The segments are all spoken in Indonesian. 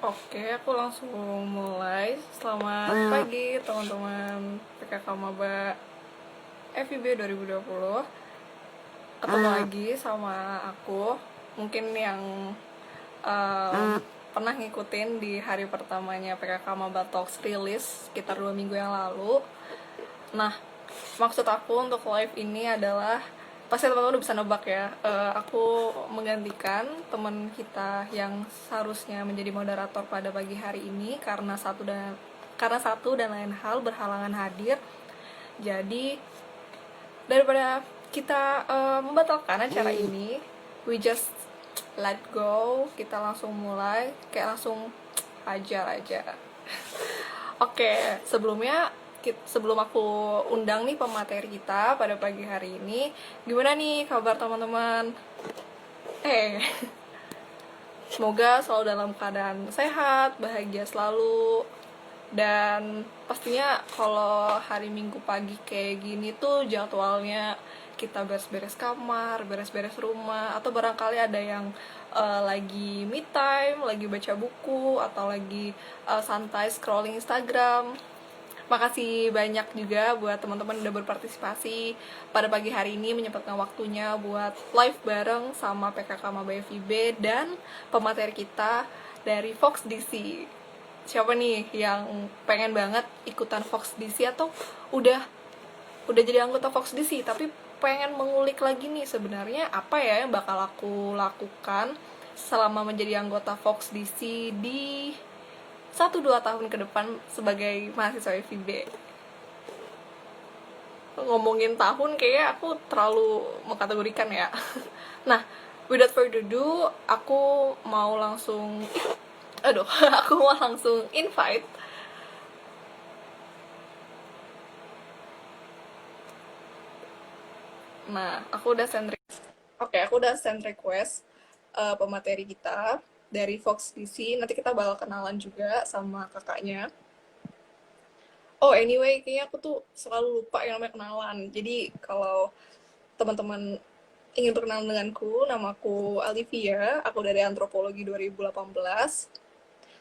Oke, aku langsung mulai. Selamat pagi teman-teman PKK Maba FIB 2020. Ketemu lagi sama aku. Mungkin yang pernah ngikutin di hari pertamanya PKK Maba Talks rilis sekitar 2 minggu yang lalu. Nah, maksud aku untuk live ini adalah pasti teman-teman udah bisa nebak ya. Aku menggantikan teman kita yang seharusnya menjadi moderator pada pagi hari ini karena satu dan lain hal berhalangan hadir. Jadi daripada kita membatalkan acara ini, we just let go. Kita langsung mulai, kayak langsung hajar aja. Oke, sebelum aku undang nih pemateri kita pada pagi hari ini, gimana nih kabar teman-teman? Semoga selalu dalam keadaan sehat, bahagia selalu. Dan pastinya kalau hari Minggu pagi kayak gini tuh jadwalnya kita beres-beres kamar, beres-beres rumah, atau barangkali ada yang lagi me time, lagi baca buku, atau lagi santai scrolling Instagram. Makasih banyak juga buat teman-teman udah berpartisipasi pada pagi hari ini, menyempatkan waktunya buat live bareng sama PKK Maba FIB dan pemateri kita dari Fox DC. Siapa nih yang pengen banget ikutan Fox DC atau udah jadi anggota Fox DC tapi pengen mengulik lagi nih sebenarnya apa ya yang bakal aku lakukan selama menjadi anggota Fox DC di 1-2 tahun ke depan sebagai mahasiswa FIB. Ngomongin tahun kayaknya aku terlalu mengkategorikan ya. Nah, without further ado, aku mau langsung aku mau langsung invite. Nah, aku udah send request pemateri kita dari Fox DC. Nanti kita bakal kenalan juga sama kakaknya. Oh, anyway, kayaknya aku tuh selalu lupa yang namanya kenalan. Jadi, kalau teman-teman ingin berkenalan denganku, namaku Alivia, aku dari Antropologi 2018.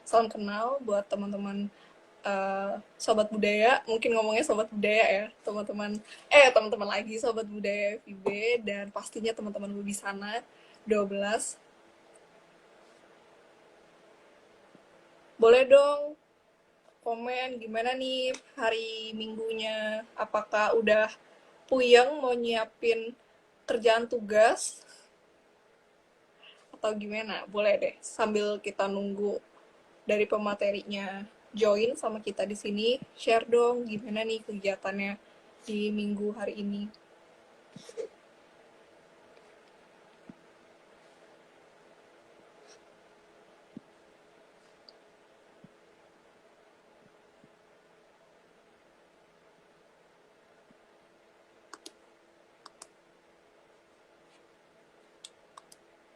Salam kenal buat teman-teman sobat budaya, mungkin ngomongnya sobat budaya ya, teman-teman lagi sobat budaya FIB, dan pastinya teman-teman di sana 12. Boleh dong komen gimana nih hari minggunya, apakah udah puyeng mau nyiapin kerjaan tugas atau gimana? Boleh deh sambil kita nunggu dari pematerinya join sama kita di sini, share dong gimana nih kegiatannya di minggu hari ini.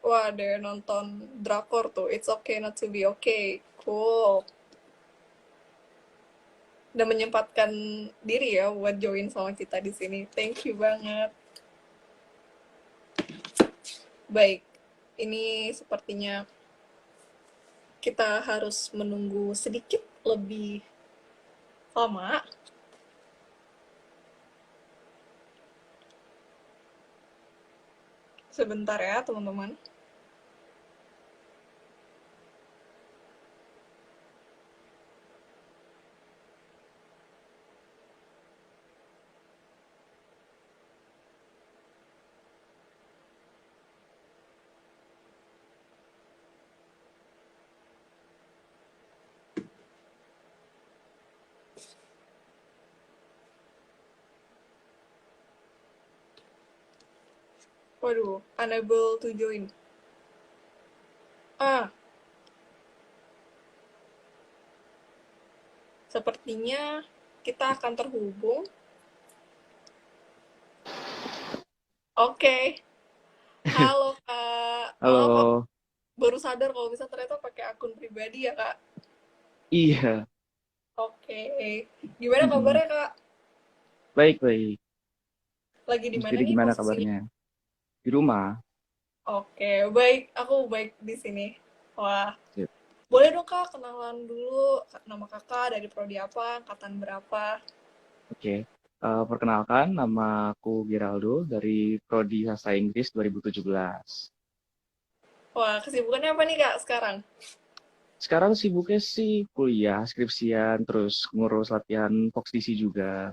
Wah, ada yang nonton drakor tuh, It's Okay Not to Be Okay. Cool. Udah menyempatkan diri ya buat join sama kita di sini. Thank you banget. Baik, ini sepertinya kita harus menunggu sedikit lebih lama. Sebentar ya, teman-teman. Waduh, unable to join. Ah, sepertinya kita akan terhubung. Oke. Halo, Kak. Maaf, aku Halo, baru sadar kalau bisa ternyata pakai akun pribadi ya, Kak. iya, Oke. Gimana mm-mm. kabarnya, Kak? Baik, baik. Lagi di Mas mana Diri nih gimana posisinya? kabarnya? Di rumah? Oke, baik. Aku baik di sini. Wah, Sip. Boleh dong Kak, kenalan dulu nama Kakak dari prodi apa, angkatan berapa. Oke. Perkenalkan, nama aku Geraldo dari Prodi Sastra Inggris 2017. Wah, kesibukannya apa nih Kak sekarang? Sekarang sibuknya sih kuliah, skripsian, terus ngurus latihan Fox DC juga.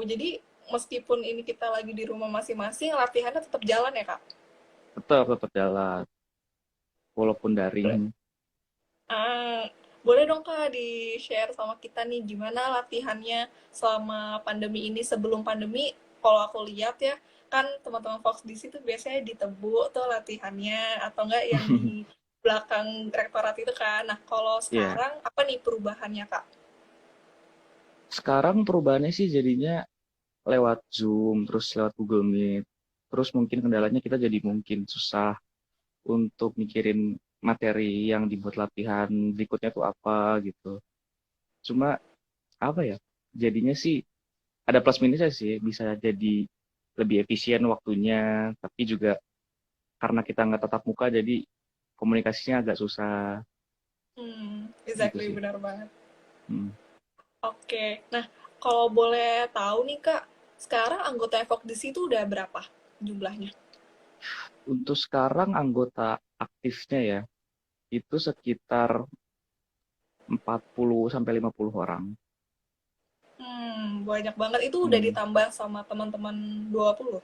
Jadi meskipun ini kita lagi di rumah masing-masing, latihannya tetap jalan ya Kak? Tetap jalan, walaupun Boleh. daring. Ah, boleh dong Kak di-share sama kita nih gimana latihannya selama pandemi ini. Sebelum pandemi, kalau aku lihat ya, kan teman-teman Fox di situ biasanya di Tebu tuh latihannya, atau enggak yang di belakang rektorat itu kan. Nah, kalau Iya, sekarang apa nih perubahannya Kak? sekarang perubahannya sih jadinya lewat Zoom, terus lewat Google Meet. Terus mungkin kendalanya kita jadi mungkin susah untuk mikirin materi yang dibuat latihan berikutnya tuh apa gitu. Cuma apa ya? Jadinya sih ada plus minusnya sih, bisa jadi lebih efisien waktunya, tapi juga karena kita nggak tatap muka jadi komunikasinya agak susah gitu Exactly, sih. benar banget. Hmm. Oke, nah kalau boleh tahu nih Kak, sekarang anggota Fox di situ udah berapa jumlahnya? Untuk sekarang anggota aktifnya ya, itu sekitar 40 sampai 50 orang. Banyak banget. Itu udah Hmm. ditambah sama teman-teman 20.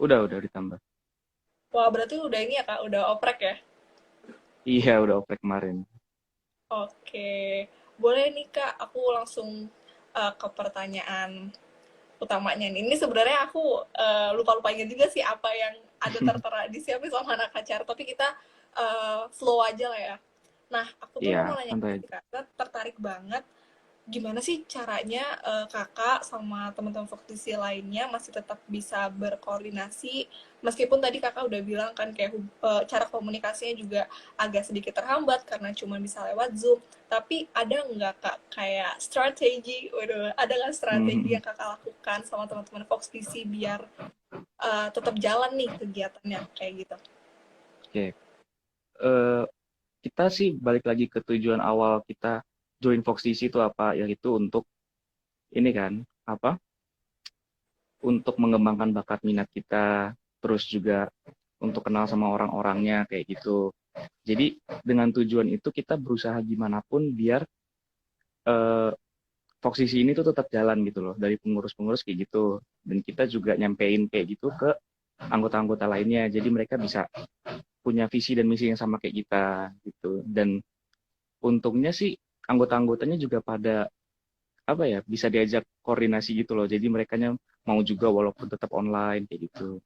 Udah ditambah. Wah, berarti udah ini ya, Kak, udah oprek ya? Iya, udah oprek kemarin. Oke. Boleh nih, Kak, aku langsung ke pertanyaan utamanya nih. Ini sebenarnya aku lupa-lupa ingat juga sih apa yang ada tertera disiapin sama anak acara, tapi kita slow aja lah ya. Nah, aku tuh Iya, mau nanya santai ke aja. Kak, tertarik banget gimana sih caranya kakak sama teman-teman foktisi lainnya masih tetap bisa berkoordinasi meskipun tadi kakak udah bilang kan kayak cara komunikasinya juga agak sedikit terhambat karena cuma bisa lewat Zoom, tapi ada nggak kak kayak strategi, waduh, ada nggak strategi Hmm. yang kakak lakukan sama teman-teman foktisi biar tetap jalan nih kegiatannya kayak gitu? Oke. Eh, kita sih balik lagi ke tujuan awal kita join Fox DC itu apa? Yaitu untuk ini kan, apa? Untuk mengembangkan bakat minat kita, terus juga untuk kenal sama orang-orangnya kayak gitu. Jadi dengan tujuan itu kita berusaha gimana pun biar eh, Foxisi ini tuh tetap jalan gitu loh dari pengurus-pengurus kayak gitu. Dan kita juga nyampein kayak gitu ke anggota-anggota lainnya. Jadi mereka bisa punya visi dan misi yang sama kayak kita gitu. Dan untungnya sih anggota-anggotanya juga pada apa ya bisa diajak koordinasi gitu loh. Jadi mereka mau juga walaupun tetap online kayak gitu.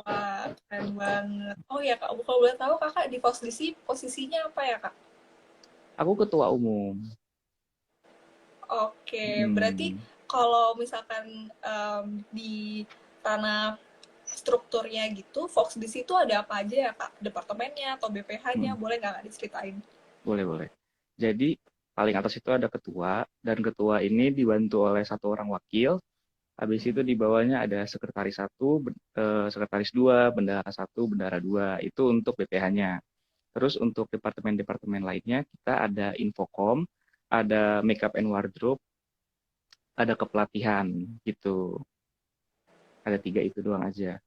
Wah, keren banget. Oh ya kak, kalau boleh tahu kakak di posisi posisinya apa ya kak? Aku ketua umum. Oke, berarti Hmm. kalau misalkan di tanah strukturnya gitu, Fox di situ ada apa aja ya Kak? Departemennya atau BPH-nya, Hmm. boleh nggak diceritain? Boleh. Jadi paling atas itu ada ketua dan ketua ini dibantu oleh satu orang wakil. Habis itu di bawahnya ada sekretaris satu, sekretaris dua, bendahara satu, bendahara dua. Itu untuk BPH-nya. Terus untuk departemen-departemen lainnya kita ada infocom, ada makeup and wardrobe, ada kepelatihan gitu. Ada tiga itu doang aja.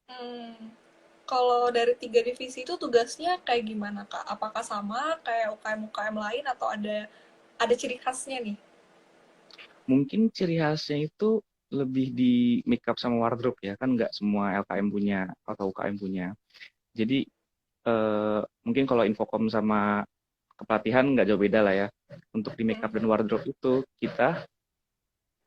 Hmm, kalau dari tiga divisi itu tugasnya kayak gimana Kak? Apakah sama kayak UKM-UKM lain atau ada ciri khasnya nih? Mungkin ciri khasnya itu lebih di makeup sama wardrobe ya, kan nggak semua LKM punya atau UKM punya. Jadi mungkin kalau infocom sama kepelatihan nggak jauh beda lah ya. Untuk di makeup dan wardrobe itu kita,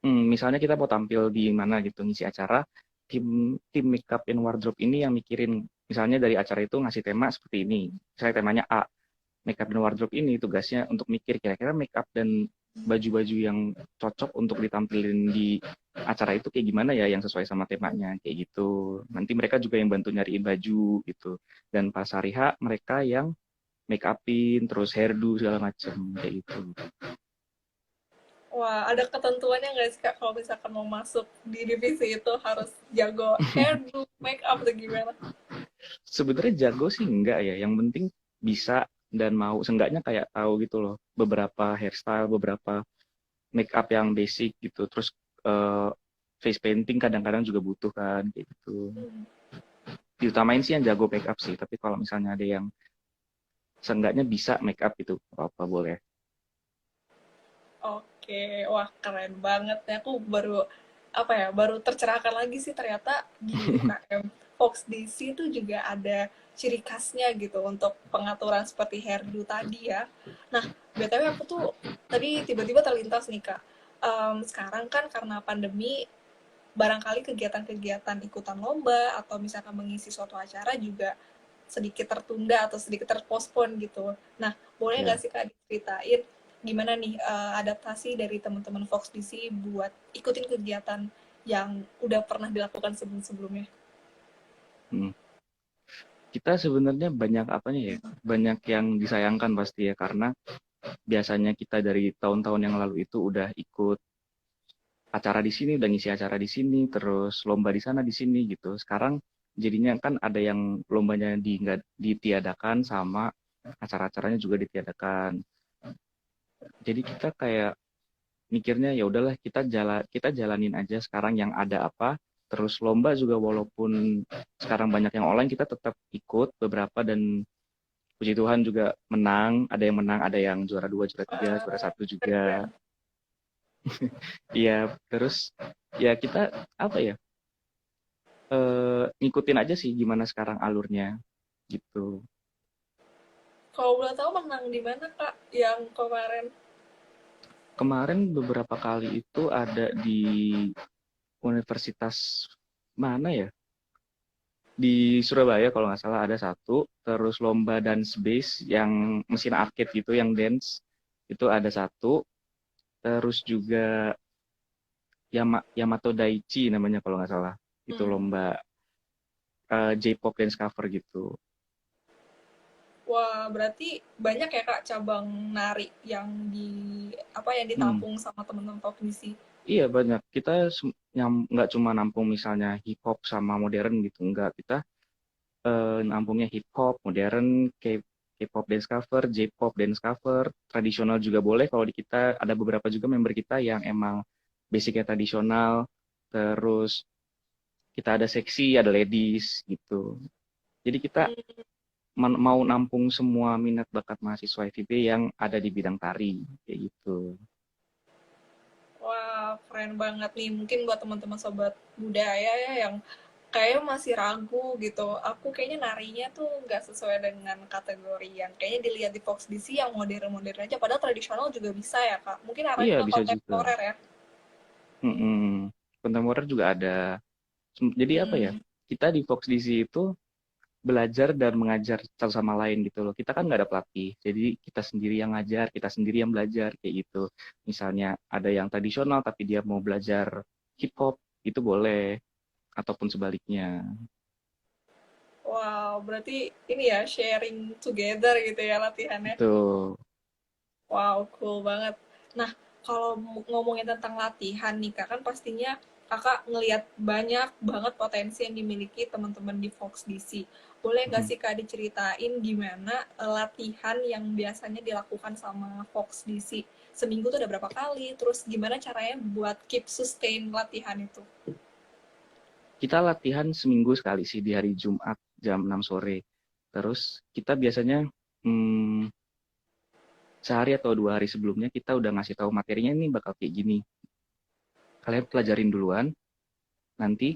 misalnya kita mau tampil di mana gitu ngisi acara, tim tim makeup and wardrobe ini yang mikirin, misalnya dari acara itu ngasih tema seperti ini. Misalnya temanya A, makeup dan wardrobe ini tugasnya untuk mikir kira-kira makeup dan baju-baju yang cocok untuk ditampilin di acara itu kayak gimana ya yang sesuai sama temanya kayak gitu. Nanti mereka juga yang bantu nyariin baju gitu. Dan pas hari H mereka yang make upin, terus hairdo segala macem kayak gitu. Wah, ada ketentuannya nggak sih Kak kalau misalkan mau masuk di divisi itu harus jago hairdo, make up, atau gimana? Sebenarnya jago sih enggak ya, yang penting bisa dan mau, seenggaknya kayak tahu gitu loh beberapa hairstyle, beberapa make up yang basic gitu. Terus eh, face painting kadang-kadang juga butuh kan kayak gitu. Hmm. Diutamain sih yang jago make up sih, tapi kalau misalnya ada yang seenggaknya bisa make up itu apa boleh. Oke, wah keren banget ya. Aku baru apa ya, baru tercerahkan lagi sih ternyata di UKM Fox DC itu juga ada ciri khasnya gitu untuk pengaturan seperti hairdo tadi ya. Nah, BTW aku tuh tadi tiba-tiba terlintas nih Kak. Sekarang kan karena pandemi, barangkali kegiatan-kegiatan ikutan lomba atau misalkan mengisi suatu acara juga sedikit tertunda atau sedikit terpospon gitu. Nah, boleh nggak Ya. sih Kak diceritain gimana nih adaptasi dari teman-teman Fox DC buat ikutin kegiatan yang udah pernah dilakukan sebelum-sebelumnya? Hmm. Kita sebenarnya banyak apanya ya, banyak yang disayangkan pasti ya, karena biasanya kita dari tahun-tahun yang lalu itu udah ikut acara di sini, udah ngisi acara di sini, terus lomba di sana di sini gitu. Sekarang jadinya kan ada yang lombanya nggak ditiadakan, sama acara-acaranya juga ditiadakan. Jadi kita kayak mikirnya ya udahlah, kita jalanin aja sekarang yang ada apa. Terus lomba juga walaupun sekarang banyak yang online, kita tetap ikut beberapa, dan puji Tuhan juga menang. Ada yang menang, ada yang juara dua, juara tiga, juara Wah, satu juga. keren. Iya, terus ya kita apa ya, ngikutin aja sih gimana sekarang alurnya gitu. Kalau boleh tahu menang di mana Kak yang kemarin? Kemarin beberapa kali itu ada di universitas mana ya? Di Surabaya kalau nggak salah ada satu, terus lomba dance base yang mesin arcade gitu, yang dance itu ada satu, terus juga Yamato Daichi namanya kalau nggak salah. Itu Hmm. lomba J-pop dance cover gitu. Wah, berarti banyak ya Kak cabang nari yang di apa yang Hmm. ditampung sama teman-teman Fox DC. Iya banyak. Kita nggak cuma nampung misalnya hip hop sama modern gitu, nggak. Kita nampungnya hip hop, modern, K-pop dance cover, J-pop dance cover, tradisional juga boleh. Kalau di kita ada beberapa juga member kita yang emang basicnya tradisional. Terus kita ada seksi, ada ladies gitu. Jadi kita mau nampung semua minat bakat mahasiswa FIB yang ada di bidang tari kayak gitu. Wah, keren banget nih. Mungkin buat teman-teman sobat budaya ya yang kayaknya masih ragu gitu. Aku kayaknya narinya tuh nggak sesuai dengan kategori yang kayaknya dilihat di Fox DC yang modern-modern aja. Padahal tradisional juga bisa ya, Kak. Mungkin arahnya Iya ke bisa juga. kontemporer ya. Mm-mm. Kontemporer juga ada. Jadi apa ya? Hmm, Kita di Fox DC itu belajar dan mengajar satu sama lain gitu loh. Kita kan nggak ada pelatih, jadi kita sendiri yang ngajar, kita sendiri yang belajar kayak gitu. Misalnya ada yang tradisional tapi dia mau belajar hip hop, itu boleh, ataupun sebaliknya. wow, berarti ini ya sharing together gitu ya latihannya. Itu Wow, cool banget. Nah, kalau ngomongin tentang latihan nih Kak, kan pastinya Kakak ngelihat banyak banget potensi yang dimiliki teman-teman di Fox DC. Boleh nggak sih Kak diceritain gimana latihan yang biasanya dilakukan sama Fox DC? Seminggu tuh ada berapa kali? Terus gimana caranya buat keep sustain latihan itu? kita latihan seminggu sekali sih, di hari Jumat jam 6 sore. Terus kita biasanya hmm, sehari atau 2 hari sebelumnya kita udah ngasih tahu materinya ini bakal kayak gini. Kalian pelajarin duluan, nanti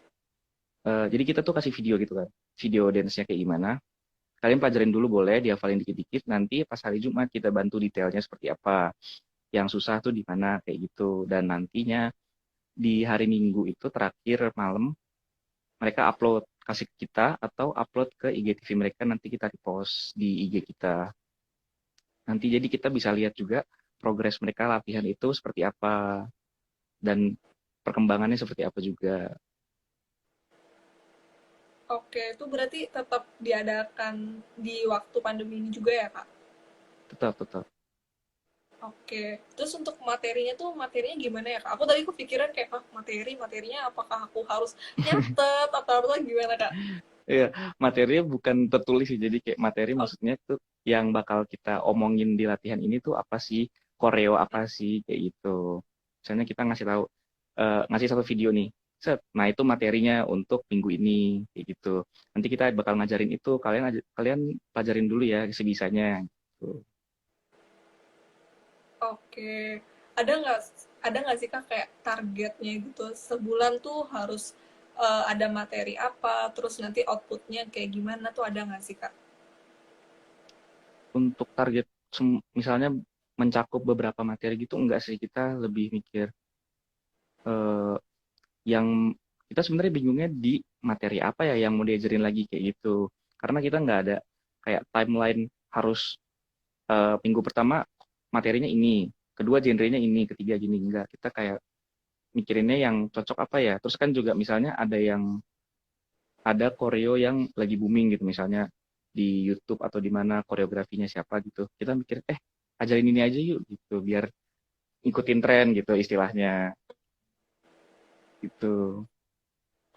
jadi kita tuh kasih video gitu kan, video dance-nya kayak gimana. Kalian pelajarin dulu boleh, dihafalin dikit-dikit, nanti pas hari Jumat kita bantu detailnya seperti apa. Yang susah tuh di mana kayak gitu. Dan nantinya di hari Minggu itu terakhir malam, mereka upload, kasih ke kita atau upload ke IGTV mereka, nanti kita repost di IG kita. Nanti jadi kita bisa lihat juga progres mereka latihan itu seperti apa, dan perkembangannya seperti apa juga. Oke, itu berarti tetap diadakan di waktu pandemi ini juga ya Kak? Tetap, tetap. Oke, terus untuk materinya tuh materinya gimana ya Kak? Aku tadi kepikiran kayak, ah materinya apakah aku harus nyatet atau apa gimana Kak? Iya, materinya bukan tertulis sih. Jadi kayak materi Oh, maksudnya tuh yang bakal kita omongin di latihan ini tuh apa sih, koreo apa sih kayak gitu. Misalnya kita ngasih tahu ngasih satu video nih. Set. Nah, itu materinya untuk minggu ini kayak gitu. Nanti kita bakal ngajarin itu, kalian pelajarin dulu ya sebisanya gitu. oke. Ada nggak ada nggak sih Kak kayak targetnya gitu sebulan tuh harus ada materi apa, terus nanti outputnya kayak gimana tuh ada nggak sih Kak? Untuk target misalnya mencakup beberapa materi gitu enggak sih, kita lebih mikir eh, yang kita sebenarnya bingungnya di materi apa ya yang mau diajarin lagi kayak gitu. Karena kita nggak ada kayak timeline harus minggu pertama materinya ini, kedua genrenya ini, ketiga gini, enggak. Kita kayak mikirinnya yang cocok apa ya. Terus kan juga misalnya ada koreo yang lagi booming gitu, misalnya di YouTube atau di mana koreografinya siapa gitu. Kita mikir ajarin ini aja yuk gitu biar ikutin tren gitu istilahnya gitu.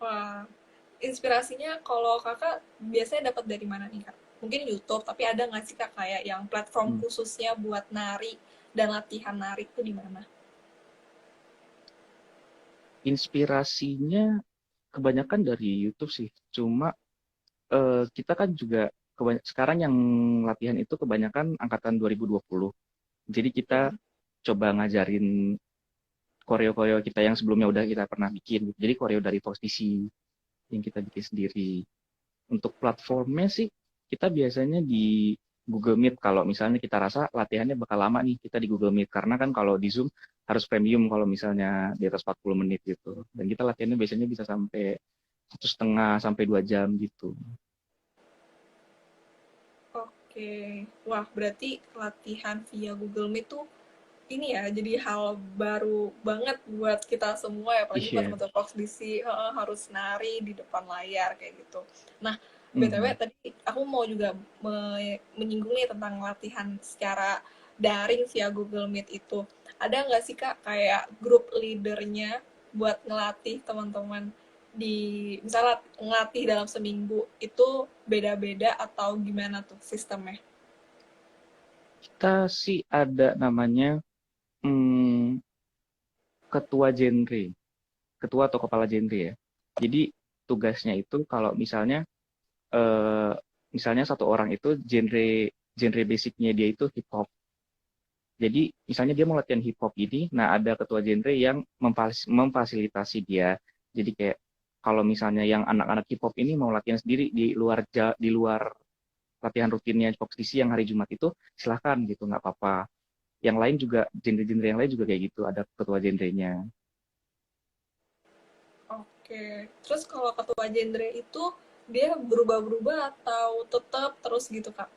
Wah, inspirasinya kalau Kakak biasanya dapat dari mana nih Kak? Mungkin YouTube, tapi ada nggak sih Kak kayak yang platform Hmm. khususnya buat nari dan latihan nari tuh di mana? Inspirasinya kebanyakan dari YouTube sih. Cuma kita kan juga sekarang yang latihan itu kebanyakan angkatan 2020. Jadi kita Mhm. coba ngajarin koreo-koreo kita yang sebelumnya udah kita pernah bikin. Jadi koreo dari posisi yang kita bikin sendiri. Untuk platformnya sih kita biasanya di Google Meet. Kalau misalnya kita rasa latihannya bakal lama nih, kita di Google Meet. Karena kan kalau di Zoom harus premium kalau misalnya di atas 40 menit gitu. Dan kita latihannya biasanya bisa sampai 1,5 sampai 2 jam gitu. Oke, wah berarti latihan via Google Meet tuh ini ya jadi hal baru banget buat kita semua ya, apalagi buat Iya. teman-teman Foxdisi harus nari di depan layar kayak gitu. Nah, BTW Mhm. tadi aku mau juga menyinggung nih tentang latihan secara daring via Google Meet itu. Ada nggak sih Kak kayak grup leadernya buat ngelatih teman-teman di misalnya ngelatih dalam seminggu itu beda-beda atau gimana tuh sistemnya? Kita sih ada namanya hmm, ketua genre, ketua atau kepala genre ya. Jadi tugasnya itu kalau eh, misalnya satu orang itu genre genre basicnya dia itu hip hop. Jadi misalnya dia mau latihan hip hop ini, nah ada ketua genre yang memfasilitasi dia. Jadi kayak kalau misalnya yang anak-anak hip hop ini mau latihan sendiri di luar latihan rutinnya Fox DC yang hari Jumat itu, silahkan gitu, nggak apa-apa. Yang lain juga, genre-genre yang lain juga kayak gitu, ada ketua genrenya. Oke, terus kalau ketua genre itu dia berubah-berubah atau tetap terus gitu Kak?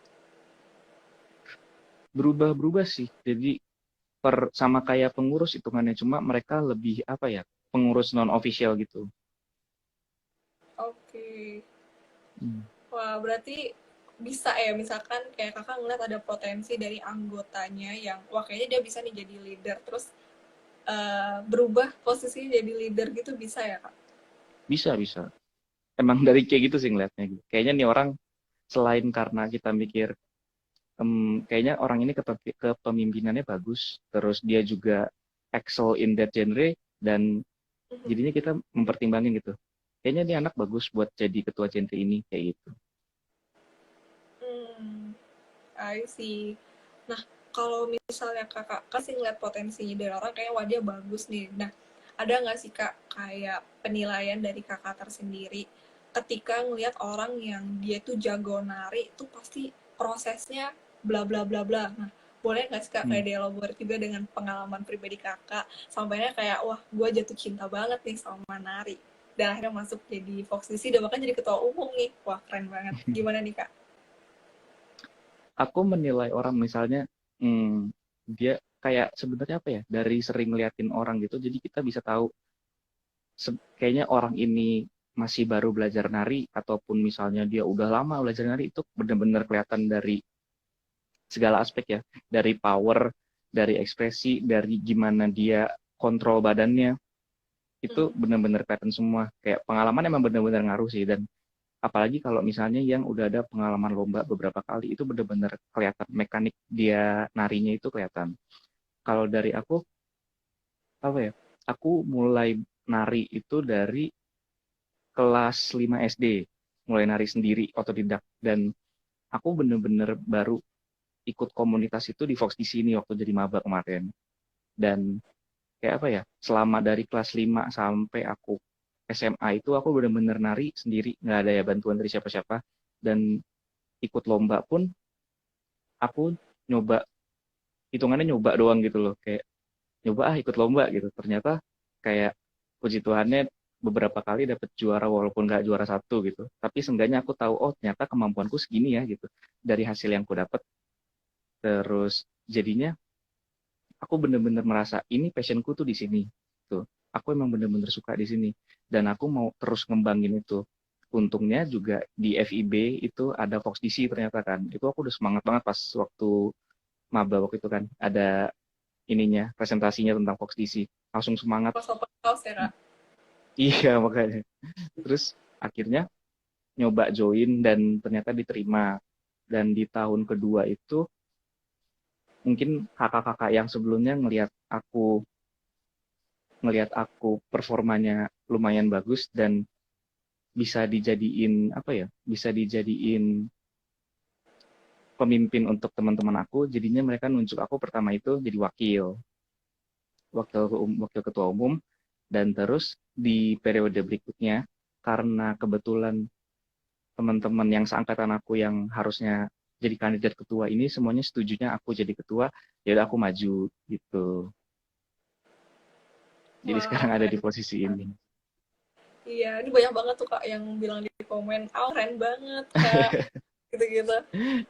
Berubah-berubah sih, jadi sama kayak pengurus hitungannya, cuma mereka lebih apa ya, pengurus non-official gitu. Oke, Hmm. wah berarti bisa ya misalkan kayak kakak ngeliat ada potensi dari anggotanya yang wah kayaknya dia bisa nih jadi leader terus berubah posisinya jadi leader gitu bisa ya kak? Bisa, bisa. Emang dari kayak gitu sih ngeliatnya. Gitu. Kayaknya nih orang, selain karena kita mikir, kayaknya orang ini kepemimpinannya bagus, terus dia juga excel in that genre, dan Mhm. jadinya kita mempertimbangin gitu. Kayaknya dia anak bagus buat jadi ketua genre ini, kayak gitu. Hmm, I see. Nah, kalau misalnya kakak kasih ngeliat potensinya dari orang kayak wah dia bagus nih. Nah, ada nggak sih kak kayak penilaian dari kakak tersendiri ketika ngeliat orang yang dia tuh jago nari itu pasti prosesnya bla bla bla bla. Nah, boleh nggak sih kak Hmm. kayak dielaborate juga dengan pengalaman pribadi kakak sampainya kayak wah gue jatuh cinta banget nih sama nari dan akhirnya masuk jadi Fox DC dan bahkan jadi ketua umum nih. Wah keren banget. Gimana nih kak? Aku menilai orang misalnya, dia kayak sebenarnya apa ya, dari sering ngeliatin orang gitu, jadi kita bisa tahu kayaknya orang ini masih baru belajar nari, ataupun misalnya dia udah lama belajar nari, itu benar-benar kelihatan dari segala aspek ya, dari power, dari ekspresi, dari gimana dia kontrol badannya, itu Hmm. benar-benar kelihatan semua. Kayak pengalaman emang benar-benar ngaruh sih, dan Apalagi kalau misalnya yang udah ada pengalaman lomba beberapa kali, itu bener-bener kelihatan mekanik dia narinya itu kelihatan. Kalau dari aku, apa ya, aku mulai nari itu dari kelas 5 SD, mulai nari sendiri, otodidak. Dan aku bener-bener baru ikut komunitas itu di Fox di sini waktu jadi maba kemarin. Dan kayak apa ya, selama dari kelas 5 sampai aku SMA itu aku bener-bener nari sendiri, nggak ada ya bantuan dari siapa-siapa. Dan ikut lomba pun aku nyoba, hitungannya nyoba doang gitu loh, kayak nyoba ikut lomba gitu. Ternyata kayak puji Tuhannya beberapa kali dapet juara walaupun nggak juara satu gitu. Tapi seenggaknya aku tahu, oh ternyata kemampuanku segini ya gitu dari hasil yang aku dapat. Terus jadinya aku bener-bener merasa ini passionku tuh di sini tuh. Aku emang bener-bener suka di sini dan aku mau terus ngembangin itu. Untungnya juga di FIB itu ada Fox DC ternyata kan. Itu aku udah semangat banget pas waktu maba waktu itu kan. Ada ininya, presentasinya tentang Fox DC. Langsung semangat. Pas open house ya, Ra? Iya makanya. Terus akhirnya nyoba join dan ternyata diterima. Dan di tahun kedua itu mungkin kakak-kakak yang sebelumnya ngelihat aku performanya lumayan bagus dan bisa dijadiin apa ya? Bisa dijadiin pemimpin untuk teman-teman aku. Jadinya mereka nunjuk aku pertama itu jadi wakil, wakil ketua umum. Dan terus di periode berikutnya karena kebetulan teman-teman yang seangkatan aku yang harusnya jadi kandidat ketua ini semuanya setujunya aku jadi ketua, ya udah aku maju gitu. Jadi Wah, sekarang ada di keren. posisi ini. Iya, ini banyak banget tuh Kak yang bilang di komen, "Ah, keren banget, Kak." Gitu-gitu.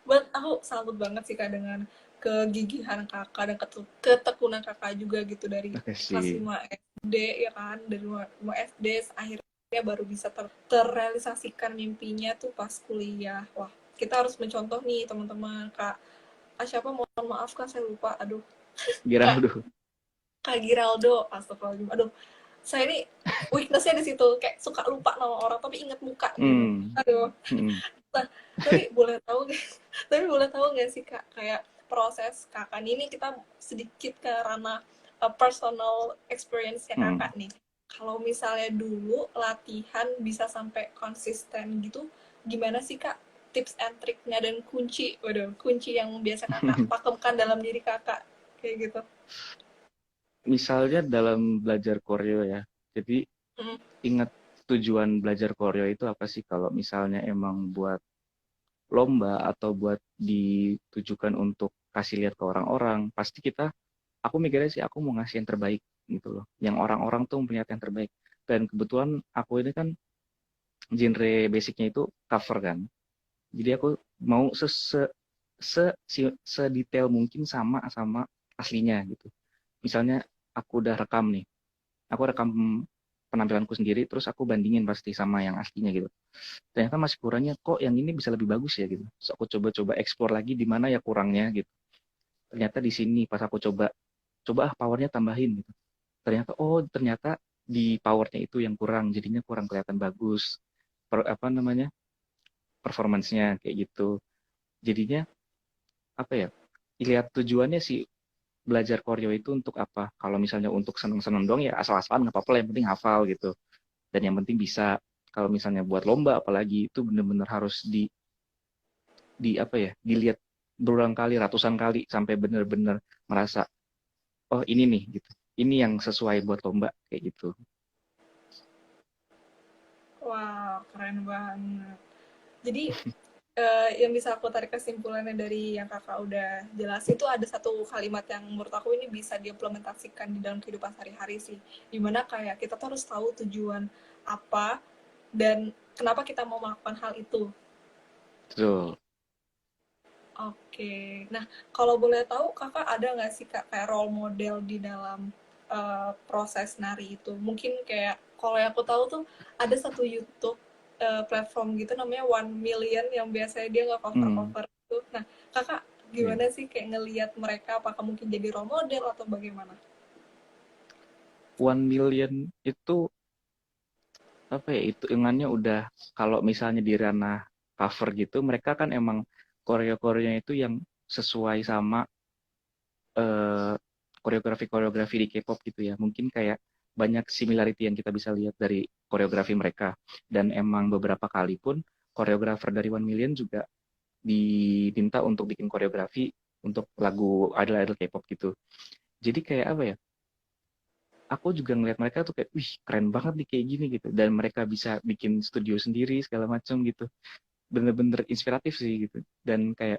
But aku salut banget sih Kak dengan kegigihan Kakak dan ketekunan Kakak juga gitu dari kelas Makasih. 5 SD ya kan, dari 5 SD akhirnya baru bisa terrealisasikan mimpinya tuh pas kuliah. Wah, kita harus mencontoh nih teman-teman. Kak, siapa, mohon maaf Kak, saya lupa. Aduh, Kak, Geraldo. Kak Giraldo, astagfirullahaladzim. Aduh, saya ini weaknessnya di situ, kayak suka lupa nama orang tapi inget muka gitu. Hmm. Aduh. Hmm. Nah, tapi boleh tahu nggak? Tapi boleh tahu nggak sih Kak, kayak proses Kakak ini kita sedikit ke ranah personal experience-nya Hmm. Kakak nih. Kalau misalnya dulu latihan bisa sampai konsisten gitu, gimana sih Kak tips and triknya dan kunci, waduh, kunci yang biasa Kakak pakemkan dalam diri Kakak kayak gitu? Misalnya dalam belajar koreo ya. Jadi Hmm. ingat tujuan belajar koreo itu apa sih? Kalau misalnya emang buat lomba atau buat ditujukan untuk kasih lihat ke orang-orang, pasti aku mikirnya sih aku mau ngasih yang terbaik gitu loh. Yang orang-orang tuh punya yang terbaik. Dan kebetulan aku ini kan genre basicnya itu cover kan. Jadi aku mau sedetail mungkin sama sama aslinya gitu. Misalnya aku udah rekam nih, aku rekam penampilanku sendiri, terus aku bandingin pasti sama yang aslinya gitu. Ternyata masih kurangnya, kok yang ini bisa lebih bagus ya gitu. Terus aku coba-coba explore lagi di mana ya kurangnya gitu. Ternyata di sini pas aku coba powernya tambahin gitu. Ternyata di powernya itu yang kurang, jadinya kurang kelihatan bagus. Apa namanya, performance-nya kayak gitu. Jadinya apa ya? Lihat tujuannya sih belajar koreo itu untuk apa? Kalau misalnya untuk seneng-seneng doang ya asal-asalan nggak apa-apa, yang penting hafal gitu. Dan yang penting bisa. Kalau misalnya buat lomba apalagi itu bener-bener harus di apa ya? Dilihat berulang kali, ratusan kali sampai bener-bener merasa oh ini nih gitu. Ini yang sesuai buat lomba kayak gitu. Wah, keren banget. Jadi yang bisa aku tarik kesimpulannya dari yang kakak udah jelas itu ada satu kalimat yang menurut aku ini bisa diimplementasikan di dalam kehidupan sehari-hari sih, dimana kayak kita tuh harus tahu tujuan apa dan kenapa kita mau melakukan hal itu. Betul. Oke, nah kalau boleh tahu kakak ada nggak sih kak kayak role model di dalam proses nari itu? Mungkin kayak kalau yang aku tahu tuh ada satu YouTube platform gitu namanya 1 Million yang biasanya dia nggak cover Hmm, cover itu. Nah kakak iya. gimana sih kayak ngelihat mereka, apakah mungkin jadi role model atau bagaimana? 1 million itu apa ya, itu hitungannya udah, kalau misalnya di ranah cover gitu, mereka kan emang koreo-koreonya itu yang sesuai sama eh, koreografi-koreografi di K-pop gitu ya. Mungkin kayak banyak similarity yang kita bisa lihat dari koreografi mereka. Dan emang beberapa kali pun koreografer dari One Million juga diminta untuk bikin koreografi untuk lagu idol-idol K-pop gitu. Jadi kayak apa ya? Aku juga ngeliat mereka tuh kayak, wih keren banget nih kayak gini gitu. Dan mereka bisa bikin studio sendiri segala macam gitu. Bener-bener inspiratif sih gitu. Dan kayak,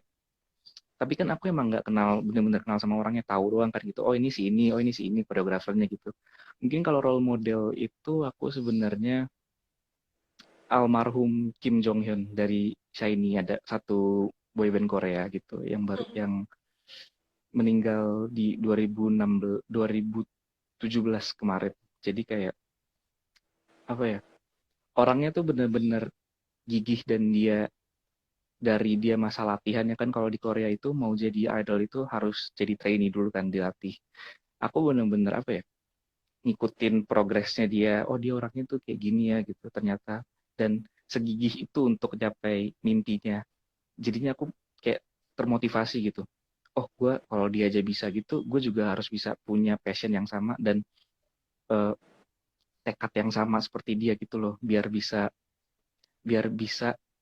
tapi kan aku emang nggak kenal, bener-bener kenal sama orangnya, tahu doang kan gitu. Oh ini si ini, oh ini si ini koreografernya gitu. Mungkin kalau role model itu aku sebenarnya almarhum Kim Jong Hyun dari SHINee, ada satu boyband Korea gitu yang baru, Mm-mm. yang meninggal di 2016 2017 kemarin. Jadi kayak apa ya? Orangnya tuh bener-bener gigih, dan dia dari dia masa latihannya kan, kalau di Korea itu mau jadi idol itu harus jadi trainee dulu kan, dilatih. Aku bener-bener apa ya, ngikutin progresnya dia. Oh dia orangnya tuh kayak gini ya gitu ternyata, dan segigih itu untuk capai mimpinya. Jadinya aku kayak termotivasi gitu. Oh gue kalau dia aja bisa gitu, gue juga harus bisa punya passion yang sama, dan eh, tekad yang sama seperti dia gitu loh, biar bisa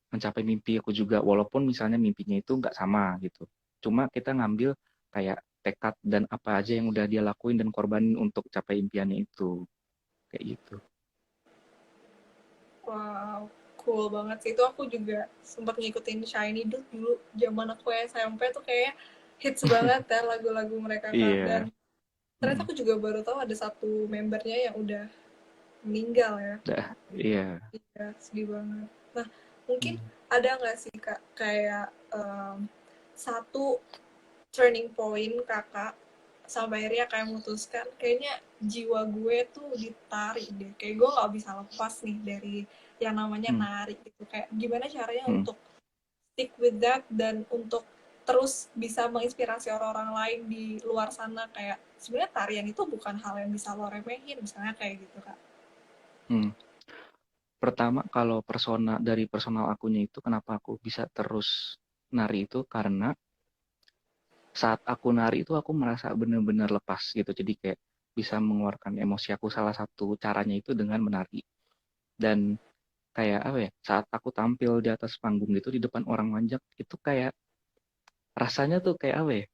mencapai mimpi aku juga, walaupun misalnya mimpinya itu nggak sama gitu. Cuma kita ngambil kayak tekad dan apa aja yang udah dia lakuin dan korbanin untuk capai impiannya itu, kayak gitu. Wow, cool banget sih. Itu aku juga sempat ngikutin Shiny dulu zaman aku SMP tuh kayak hits banget ya lagu-lagu mereka Kak. Iya. Dan ternyata Mm. aku juga baru tahu ada satu membernya yang udah meninggal ya. Iya. Iya, sedih banget. Nah, mungkin Mm. ada nggak sih Kak kayak satu turning point Kakak sampai akhirnya kayak memutuskan kayaknya jiwa gue tuh ditarik deh, kayak gue nggak bisa lepas nih dari yang namanya Mm. nari gitu, kayak gimana caranya Mm. untuk stick with that dan untuk terus bisa menginspirasi orang-orang lain di luar sana, kayak sebenarnya tarian itu bukan hal yang bisa lo remehin misalnya kayak gitu Kak. Mm. Pertama, kalau dari personal akunya itu, kenapa aku bisa terus nari itu karena saat aku nari itu aku merasa benar-benar lepas gitu. Jadi kayak bisa mengeluarkan emosi aku, salah satu caranya itu dengan menari. Dan kayak apa ya, saat aku tampil di atas panggung gitu di depan orang banyak, itu kayak rasanya tuh kayak apa ya,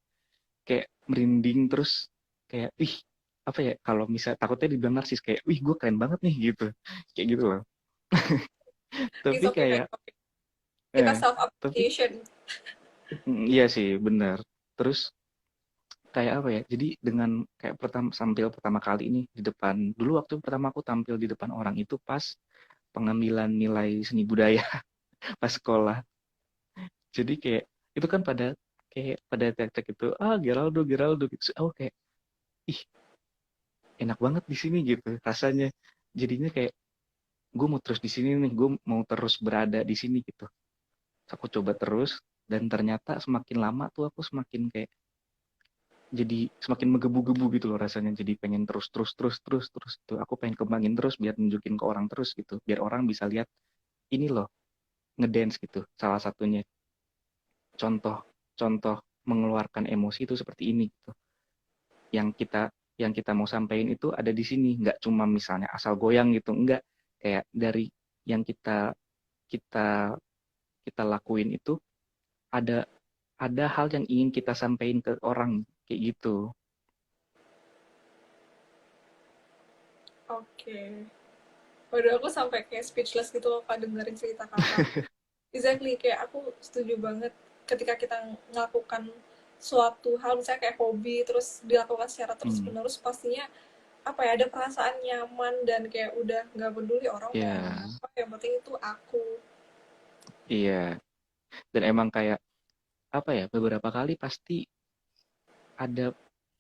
kayak merinding, terus kayak ih apa ya, kalau misal takutnya dibilang narsis, kayak wih gue keren banget nih gitu, kayak gitu loh. It's Tapi okay Kak, kayak it's okay. Kita self tapi appreciation. iya sih bener. Terus kayak apa ya, jadi dengan kayak pertama kali ini di depan, dulu waktu pertama aku tampil di depan orang itu pas pengambilan nilai seni budaya pas sekolah. Jadi kayak itu kan pada tek-tek itu, ah Geraldo Geraldo gitu. Oh kayak ih enak banget di sini gitu rasanya. Jadinya kayak gue mau terus di sini nih, gue mau terus berada di sini gitu. Aku coba terus, dan ternyata semakin lama tuh aku semakin kayak jadi semakin menggebu-gebu gitu loh rasanya. Jadi pengen terus terus terus terus terus tuh. Aku pengen kembangin terus biar nunjukin ke orang terus gitu. Biar orang bisa lihat ini loh ngedance gitu. Salah satunya contoh contoh mengeluarkan emosi itu seperti ini gitu. Yang kita yang kita mau sampaikan itu ada di sini. Nggak cuma misalnya asal goyang gitu. Enggak, kayak dari yang kita kita lakuin itu ada ada hal yang ingin kita sampaikan ke orang kayak gitu. Oke, okay. Waduh aku sampai kayak speechless gitu loh Kak dengerin cerita Kakak. Exactly, kayak aku setuju banget ketika kita melakukan suatu hal misalnya kayak hobi terus dilakukan secara terus Hmm, menerus, pastinya apa ya, ada perasaan nyaman dan kayak udah nggak peduli orang mau ngomong ya, apa, yang penting itu aku. iya. Dan emang kayak apa ya, beberapa kali pasti ada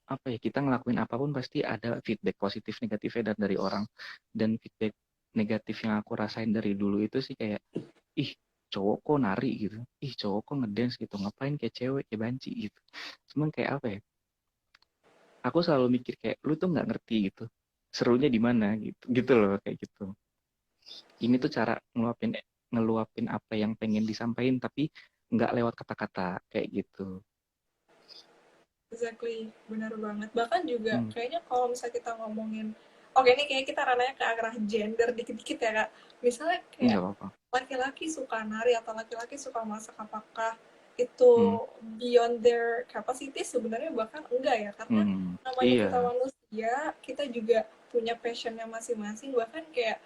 apa ya, kita ngelakuin apapun pasti ada feedback positif negatifnya dan dari orang. Dan feedback negatif yang aku rasain dari dulu itu sih kayak ih cowok kok nari gitu, ih cowok kok ngedance gitu, ngapain kayak cewek kayak banci gitu. Cuman kayak apa ya, aku selalu mikir kayak lu tuh nggak ngerti gitu serunya di mana gitu gitu loh, kayak gitu. Ini tuh cara ngeluapin apa yang pengen disampaikan tapi nggak lewat kata-kata kayak gitu. Exactly, benar banget. Bahkan juga Hmm, kayaknya kalau misalnya kita ngomongin, oke ini kayak kita ranahnya ke arah gender dikit-dikit ya kak. Misalnya kayak nggak apa-apa. laki-laki suka nari atau laki-laki suka masak, apakah itu Hmm, beyond their capacity? Sebenarnya bahkan enggak ya, karena namanya iya, kita manusia, kita juga punya passionnya masing-masing. Bahkan kayak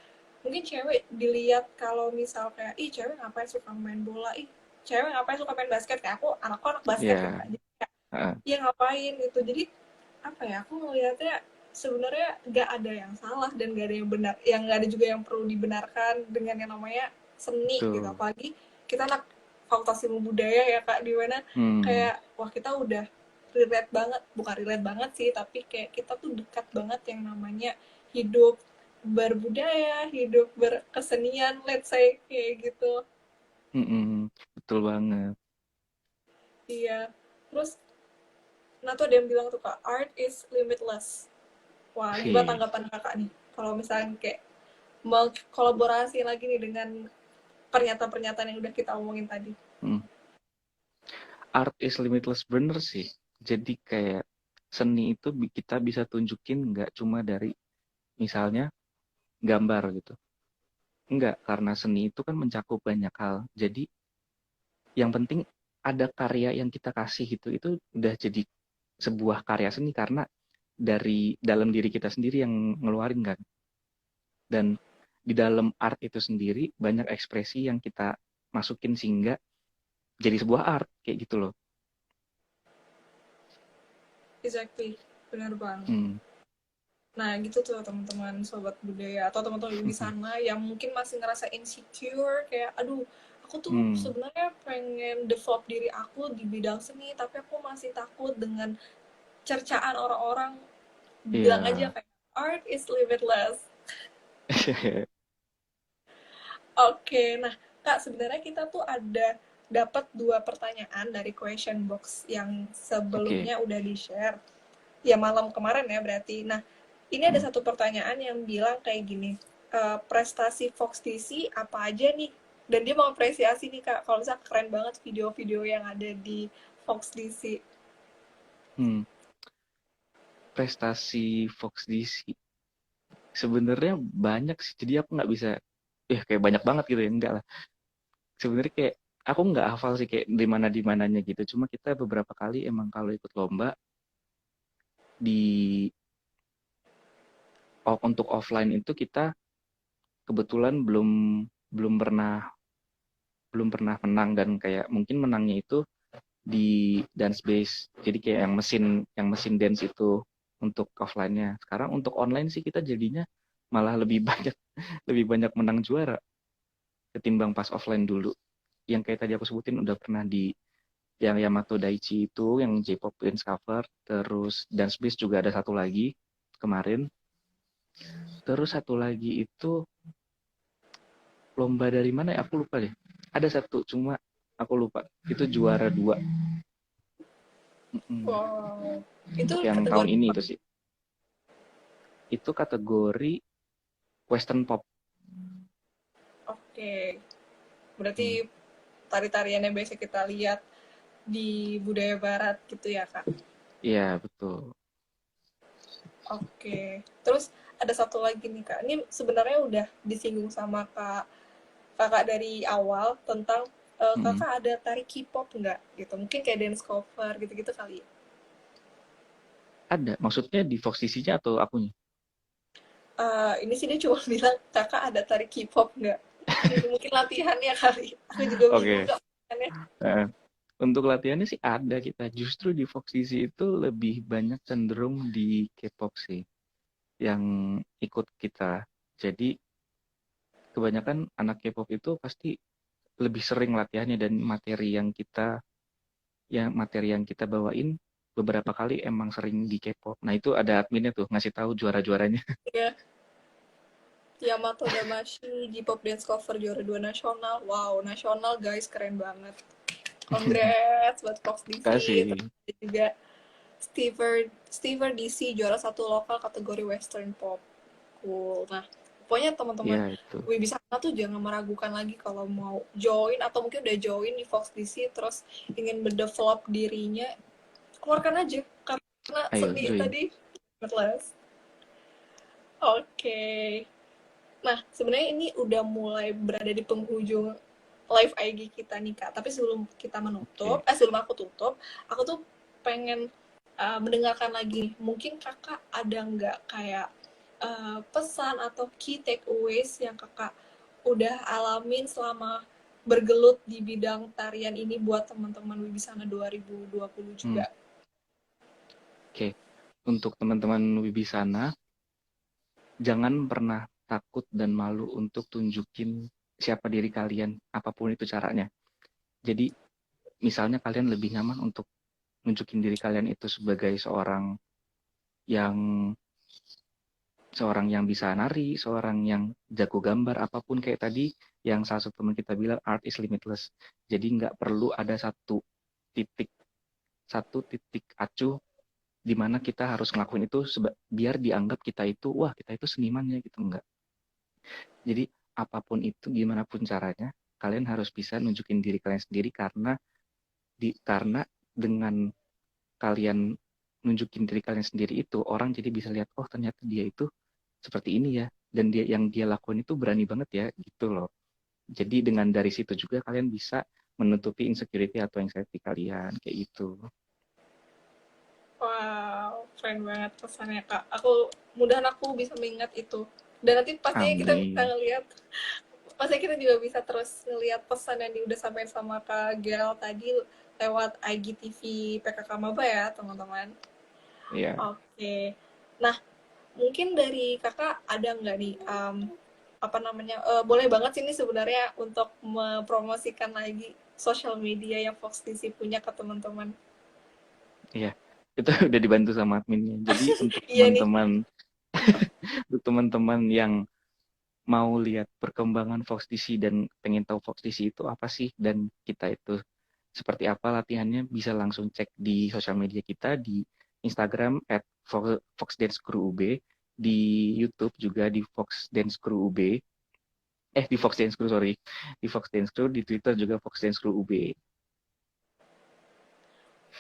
mungkin cewek dilihat kalau misal kayak, ih cewek ngapain suka main bola, ih cewek ngapain suka main basket, kayak aku anak basket ya iya, kak. Jadi kayak, heeh, ya ngapain gitu. Jadi apa ya, aku ngelihatnya sebenarnya gak ada yang salah dan gak ada yang benar, yang gak ada juga yang perlu dibenarkan dengan yang namanya seni gitu. betul. Apalagi kita anak fakultas ilmu budaya ya kak, di mana Hmm, kayak wah kita udah relate banget, bukan relate banget sih, tapi kayak kita tuh dekat banget yang namanya hidup berbudaya, hidup berkesenian, let's say kayak gitu. betul banget. Iya. Terus nah tuh ada yang bilang tuh kak, art is limitless. Wah, gimana Sih, tanggapan kakak nih? Kalau misalnya kayak mau kolaborasi lagi nih dengan pernyataan-pernyataan yang udah kita omongin tadi. hmm. Art is limitless bener sih. Jadi kayak seni itu kita bisa tunjukin nggak cuma dari misalnya gambar gitu. Enggak, karena seni itu kan mencakup banyak hal. Jadi yang penting ada karya yang kita kasih gitu. Itu udah jadi sebuah karya seni karena dari dalam diri kita sendiri yang ngeluarin kan. Dan di dalam art itu sendiri banyak ekspresi yang kita masukin sehingga jadi sebuah art kayak gitu loh. Exactly, benar banget. Hmm. Nah, gitu tuh teman-teman sobat budaya atau teman-teman di sana yang mungkin masih ngerasa insecure kayak aduh, aku tuh Hmm. sebenarnya pengen develop diri aku di bidang seni tapi aku masih takut dengan cercaan orang-orang. Bilang aja Iya. kayak art is limitless. Oke, nah Kak, sebenarnya kita tuh ada dapat dua pertanyaan dari question box yang Oke. sebelumnya udah di-share. Ya malam kemarin ya berarti. Nah, ini ada Hmm. satu pertanyaan yang bilang kayak gini, prestasi Fox DC apa aja nih? Dan dia mau apresiasi nih Kak, kalau misalnya keren banget video-video yang ada di Fox DC. Hmm. Prestasi Fox DC sebenarnya banyak sih. Jadi aku nggak bisa, kayak banyak banget gitu ya. Enggak lah. Sebenarnya kayak aku nggak hafal sih kayak di mananya gitu. Cuma kita beberapa kali emang kalau ikut lomba di untuk offline itu kita kebetulan belum belum pernah belum pernah menang dan kayak mungkin menangnya itu di dance base. Jadi kayak yang mesin dance itu untuk offline-nya. Sekarang untuk online sih kita jadinya malah lebih banyak lebih banyak menang juara ketimbang pas offline dulu. Yang kayak tadi aku sebutin udah pernah di yang Yamato Daichi itu, yang J-pop Dance Cover, terus Dance Base juga ada satu lagi kemarin. Terus satu lagi itu lomba dari mana ya? Aku lupa deh. Ada satu, cuma aku lupa. Itu juara dua. Mm-mm. Wow. Itu Untuk yang tahun kategori ini apa? itu sih. Itu kategori Western Pop. Oke. Berarti Hmm. tari-tarian yang biasa kita lihat di budaya barat gitu ya Kak? Iya, betul. Oke. Terus ada satu lagi nih Kak. Ini sebenarnya udah disinggung sama Kakak dari awal tentang Mm-mm. Kakak ada tari K-pop nggak gitu. Mungkin kayak dance cover gitu-gitu kali ya. Ada. Maksudnya di Fox DC-nya atau akunya? Ini sih dia cuma bilang Kakak ada tari K-pop nggak? Mungkin latihannya kali. Aku juga bingung Oke. Kak latihannya. Eh, untuk latihannya sih ada kita. Justru di Fox DC itu lebih banyak cenderung di K-pop sih yang ikut kita. Jadi kebanyakan anak K-pop itu pasti lebih sering latihannya dan materi yang kita bawain beberapa kali emang sering di K-pop. Nah, itu ada adminnya tuh ngasih tahu juara-juaranya. Ya, Yamato Damashi di Pop Dance Cover juara 2 nasional. Wow, nasional guys, keren banget. Congrats buat Fox DC. Kasih. Terus ada juga Stever DC juara satu lokal kategori Western Pop. Cool. Nah, Pokoknya teman-teman Ya itu. Wibisana tuh jangan meragukan lagi kalau mau join atau mungkin udah join di Fox DC terus ingin mendevelop dirinya, keluarkan aja karena Ayo seni join. tadi limitless. Oke. Nah, sebenarnya ini udah mulai berada di penghujung live IG kita nih Kak. Tapi sebelum kita menutup, Oke. sebelum aku tutup, aku tuh pengen mendengarkan lagi. Mungkin Kakak ada nggak kayak pesan atau key takeaways yang Kakak udah alamin selama bergelut di bidang tarian ini buat teman-teman Wibisana 2020 Hmm. juga. Oke. Untuk teman-teman Wibisana, jangan pernah takut dan malu untuk tunjukin siapa diri kalian, apapun itu caranya. Jadi, misalnya kalian lebih nyaman untuk nunjukin diri kalian itu sebagai yang seorang yang bisa nari, seorang yang jago gambar, apapun kayak tadi yang salah satu teman kita bilang art is limitless. Jadi nggak perlu ada titik satu titik acuh di mana kita harus ngelakuin itu biar dianggap kita itu wah kita itu senimannya gitu enggak. Jadi apapun itu gimana pun caranya kalian harus bisa nunjukin diri kalian sendiri karena dengan kalian nunjukin diri kalian sendiri itu orang jadi bisa lihat oh ternyata dia itu seperti ini ya dan yang dia lakuin itu berani banget ya gitu loh. Jadi dengan dari situ juga kalian bisa menutupi insecurity atau anxiety kalian kayak gitu. Wow, keren banget pesannya Kak. Mudahan aku bisa mengingat itu. Dan nanti pastinya kita bisa Amin. ngelihat, pastinya kita juga bisa terus ngelihat pesan yang udah sampaikan sama Kak Gerald tadi lewat IGTV PKK Maba ya, teman-teman. Ya. Oke. Nah, mungkin dari Kakak ada nggak nih, apa namanya, boleh banget sih ini sebenarnya untuk mempromosikan lagi sosial media yang Fox DC punya ke teman-teman. Iya, itu udah dibantu sama adminnya. Jadi Iya nih. untuk teman-teman yang mau lihat perkembangan Fox DC dan pengen tahu Fox DC itu apa sih dan kita itu seperti apa latihannya bisa langsung cek di sosial media kita di Instagram @foxdancecrewUB, di YouTube juga di Fox Dance Crew UB, di Fox Dance Crew sorry, di Fox Dance Crew, di Twitter juga Fox Dance Crew UB.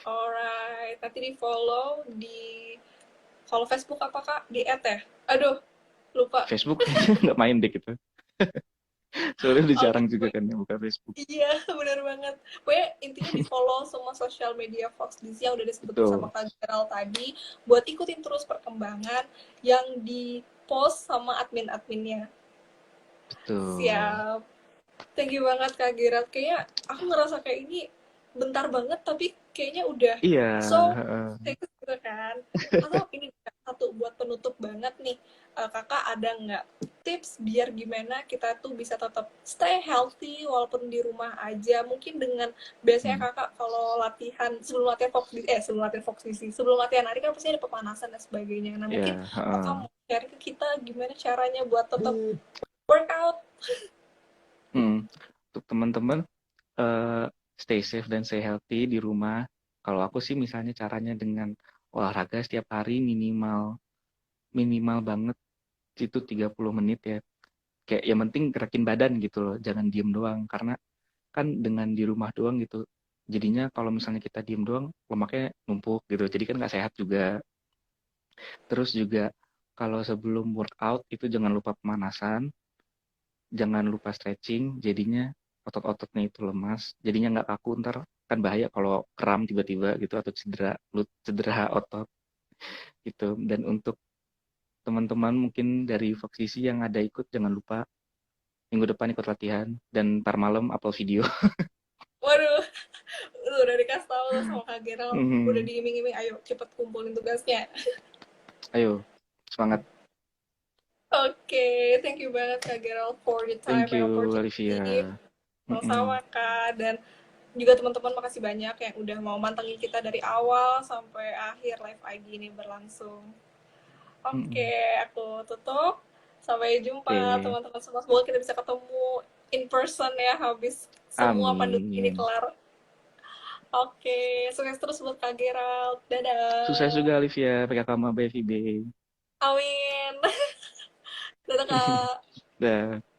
Alright, nanti di follow di kalau Facebook apa Kak? Di add ya? Aduh, lupa. Facebook kayaknya nggak main deh gitu. Soalnya udah Oke, jarang juga kan yang buka Facebook. iya, benar banget. Pokoknya intinya di follow semua sosial media Fox DC yang udah disebutin sama Betul, Kak Gerald tadi, buat ikutin terus perkembangan yang di post sama admin-adminnya. betul. Siap. Thank you banget Kak Gerald. Kayaknya aku ngerasa kayak ini bentar banget, tapi kayaknya udah Iya, so heeh. serius gitu kan. Atau ini satu buat penutup banget nih, Kakak ada nggak tips biar gimana kita tuh bisa tetap stay healthy walaupun di rumah aja? Mungkin dengan biasanya Hmm. Kakak kalau latihan sebelum latihan hari kan pasti ada pemanasan dan sebagainya. Nah, mungkin Ya, Kakak heeh. mau share ke kita gimana caranya buat tetap workout. Hmm. Untuk teman-teman stay safe dan stay healthy di rumah. Kalau aku sih misalnya caranya dengan olahraga setiap hari minimal minimal banget itu 30 menit ya. Kayak yang penting gerakin badan gitu loh, jangan diem doang karena kan dengan di rumah doang gitu. Jadinya kalau misalnya kita diem doang, lemaknya numpuk gitu. Jadi kan nggak sehat juga. Terus juga kalau sebelum workout itu jangan lupa pemanasan, jangan lupa stretching, jadinya otot-ototnya itu lemas, jadinya nggak kaku ntar kan bahaya kalau kram tiba-tiba gitu atau cedera otot gitu. Dan untuk teman-teman mungkin dari Foxisi yang ada ikut jangan lupa minggu depan ikut latihan dan ntar malam upload video. Waduh, udah dikasih tahu tuh sama Kak Gerald, udah Mhm. diiming-iming, ayo cepet kumpulin tugasnya. Ayo semangat. Oke, thank you banget Kak Gerald for the time Thank and you opportunity. Olivia. Sama-sama Mhm. Kak, dan juga teman-teman makasih banyak yang udah mau mantengin kita dari awal sampai akhir live IG ini berlangsung. Oke, Mhm. aku tutup. Sampai jumpa Oke, teman-teman semua. Semoga kita bisa ketemu in person ya habis semua pandemi ini amin. kelar. Oke, sukses terus buat Kak Gerald. Dadah. Sukses juga Olivia, PKK Maba FIB. Amin. Dadah Kak. Dah.